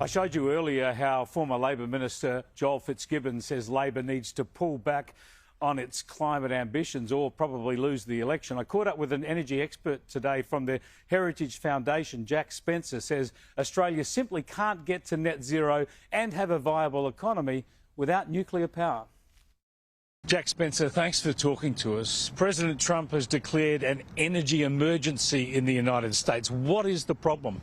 I showed you earlier how former Labor Minister Joel Fitzgibbon says Labor needs to pull back on its climate ambitions or probably lose the election. I caught up with an energy expert today from the Heritage Foundation. Jack Spencer says Australia simply can't get to net zero and have a viable economy without nuclear power. Jack Spencer, thanks for talking to us. President Trump has declared an energy emergency in the United States. What is the problem?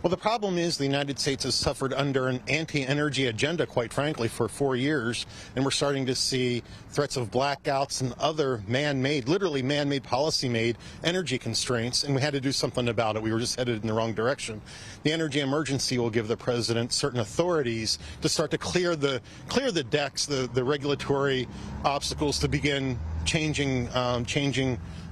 Well, the problem is the United States has suffered under an anti-energy agenda, quite frankly, for 4 years, and we're starting to see threats of blackouts and other man-made, literally man-made, policy-made energy constraints, and we had to do something about it. We were just headed in the wrong direction. The energy emergency will give the president certain authorities to start to clear the decks, the regulatory obstacles to begin changing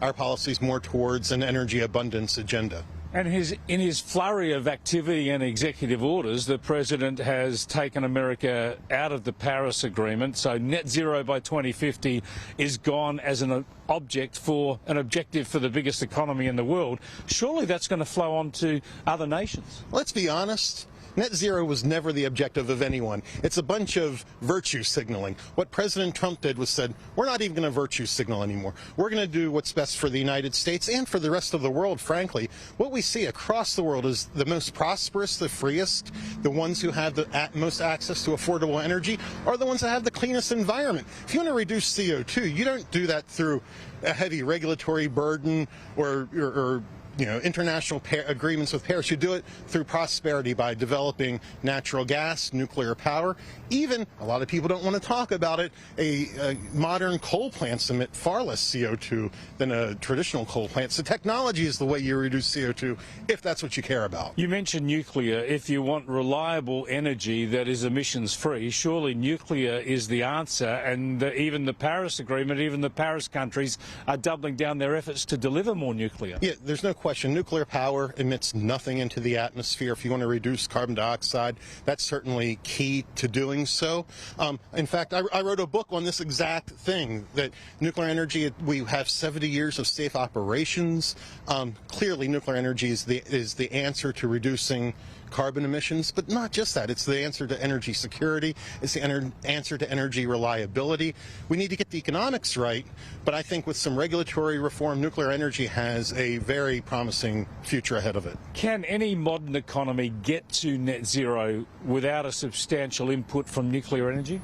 our policies more towards an energy abundance agenda. And in his flurry of activity and executive orders, the president has taken America out of the Paris Agreement. So net zero by 2050 is gone as an objective for the biggest economy in the world. Surely that's going to flow on to other nations. Let's be honest. Net zero was never the objective of anyone. It's a bunch of virtue signaling. What President Trump did was said, we're not even going to virtue signal anymore. We're going to do what's best for the United States and for the rest of the world, frankly. What we see across the world is the most prosperous, the freest, the ones who have the most access to affordable energy are the ones that have the cleanest environment. If you want to reduce CO2, you don't do that through a heavy regulatory burden or international agreements with Paris. You do it through prosperity by developing natural gas, nuclear power. Even, a lot of people don't want to talk about it, a modern coal plants emit far less CO2 than a traditional coal plant. So technology is the way you reduce CO2 if that's what you care about. You mentioned nuclear. If you want reliable energy that is emissions free, surely nuclear is the answer, and even the Paris Agreement, even the Paris countries are doubling down their efforts to deliver more nuclear. Yeah, there's no question. Nuclear power emits nothing into the atmosphere. If you want to reduce carbon dioxide, that's certainly key to doing so. In fact, I wrote a book on this exact thing, that nuclear energy, we have 70 years of safe operations. Clearly, nuclear energy is the answer to reducing carbon emissions, but not just that. It's the answer to energy security. It's the answer to energy reliability. We need to get the economics right, but I think with some regulatory reform, nuclear energy has a very promising future ahead of it. Can any modern economy get to net zero without a substantial input from nuclear energy?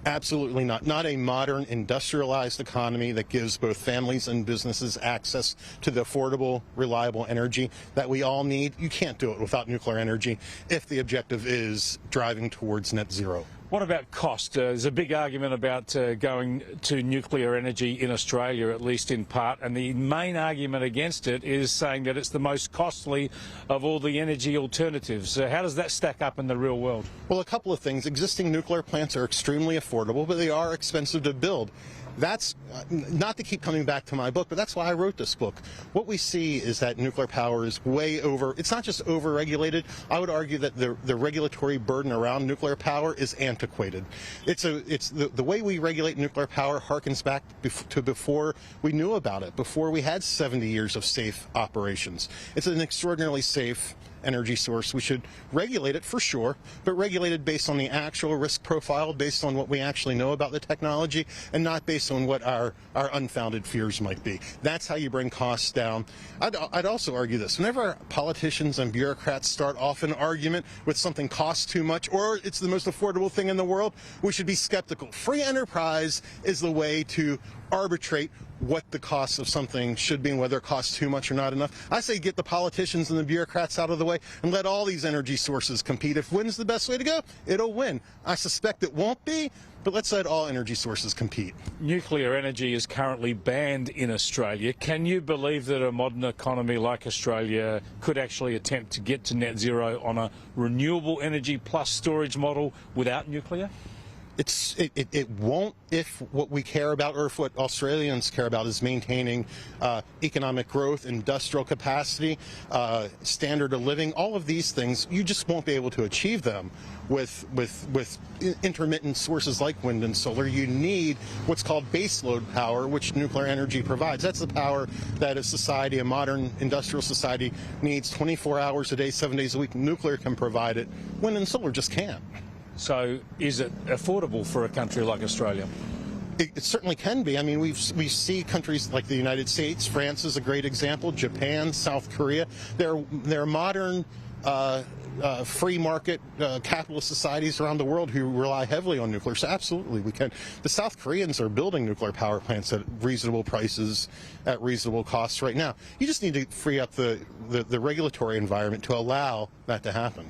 Absolutely not. Not a modern industrialized economy that gives both families and businesses access to the affordable, reliable energy that we all need. You can't do it without nuclear energy if the objective is driving towards net zero. What about cost? There's a big argument about going to nuclear energy in Australia, at least in part, and the main argument against it is saying that it's the most costly of all the energy alternatives. How does that stack up in the real world? Well, a couple of things. Existing nuclear plants are extremely affordable, but they are expensive to build. That's not to keep coming back to my book, but that's why I wrote this book. What we see is that nuclear power is way over. It's not just over-regulated. I would argue that the regulatory burden around nuclear power is antiquated. It's the way we regulate nuclear power harkens back to before we knew about it, before we had 70 years of safe operations. It's an extraordinarily safe energy source. We should regulate it for sure, but regulate it based on the actual risk profile, based on what we actually know about the technology, and not based on what our unfounded fears might be. That's how you bring costs down. I'd also argue this. Whenever politicians and bureaucrats start off an argument with something costs too much or it's the most affordable thing in the world, we should be skeptical. Free enterprise is the way to arbitrate what the cost of something should be and whether it costs too much or not enough. I say get the politicians and the bureaucrats out of the way and let all these energy sources compete. If wind's the best way to go, it'll win. I suspect it won't be, but let's let all energy sources compete. Nuclear energy is currently banned in Australia. Can you believe that a modern economy like Australia could actually attempt to get to net zero on a renewable energy plus storage model without nuclear? It won't if what we care about, or if what Australians care about, is maintaining economic growth, industrial capacity, standard of living. All of these things, you just won't be able to achieve them with intermittent sources like wind and solar. You need what's called baseload power, which nuclear energy provides. That's the power that a society, a modern industrial society, needs 24 hours a day, 7 days a week. Nuclear can provide it. Wind and solar just can't. So is it affordable for a country like Australia? It certainly can be. I mean, we see countries like the United States, France is a great example, Japan, South Korea. They're modern, free market capitalist societies around the world who rely heavily on nuclear. So absolutely, we can. The South Koreans are building nuclear power plants at reasonable prices, at reasonable costs right now. You just need to free up the regulatory environment to allow that to happen.